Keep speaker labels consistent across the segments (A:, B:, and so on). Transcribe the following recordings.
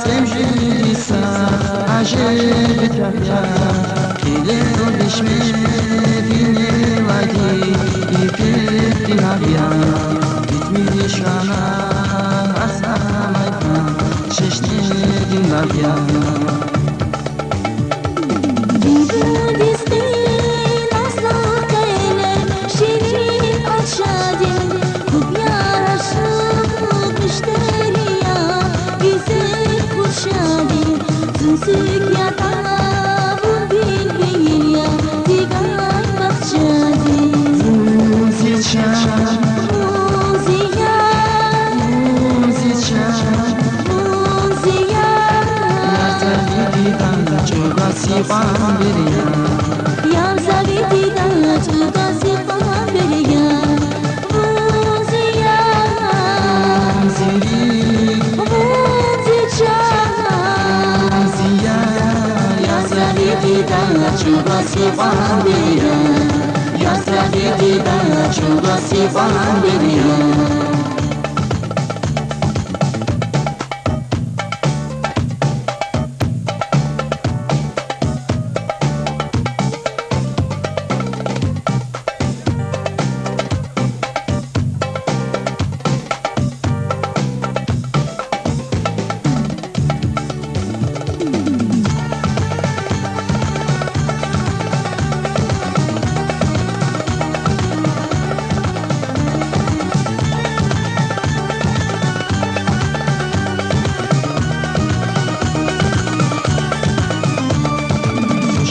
A: تمجلسا عجب تحيا كيلي بشمي فيني وادي يكتي نبيا gitmiş ana asmayka şiştiğin nabya Sifan beriya ya zaviti da chuda sifan beriya buziya ziri buzicha buziya ya zaviti da chuda sifan beriya ya zaviti da chuda sifan beriya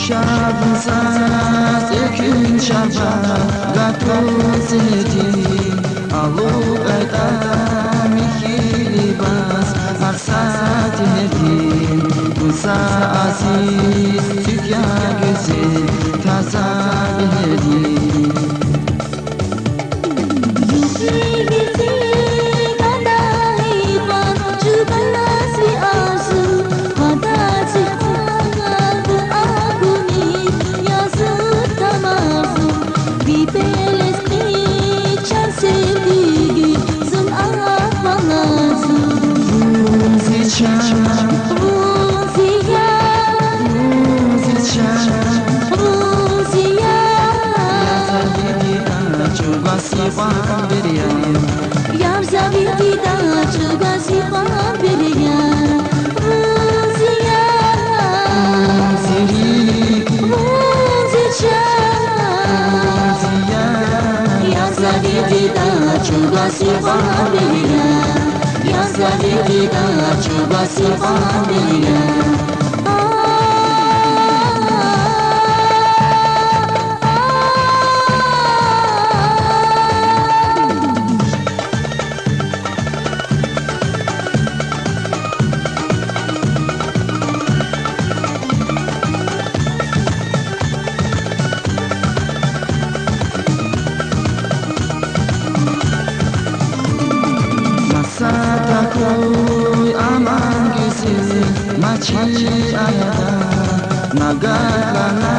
A: Şabzat ekün şaba gatuzeti alu bedam hilibas arsat nedim Musa aziz tükya güzel taza bedim Sifan beriya yar zaviti da chuga sifan beriya buziya ziri buzicha buziya yar zaviti da chuga sifan beriya yar zaviti da chuga sifan beriya Satakoy aman güzel maçı ayada Nagakana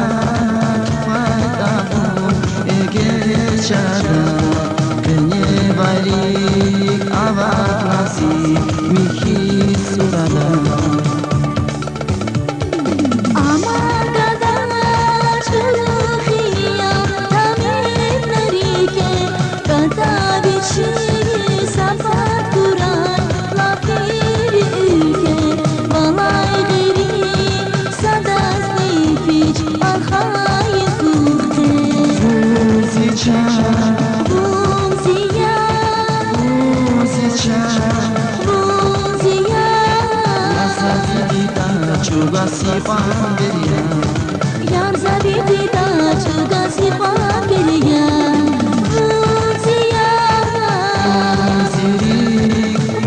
A: fayda bu ege çada Kenye balik avak nasi mihi surada Chuga sifan beriya yar zaviti da chuga sifan beriya buziya ziri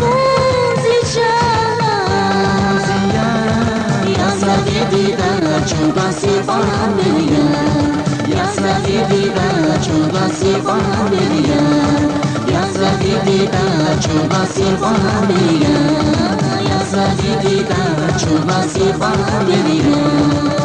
A: buzicha buziya yar zaviti da chuga sifan beriya yar zaviti da chuga sifan beriya yar zaviti da chuga sifan beriya Yazadi da chuba sifan beriya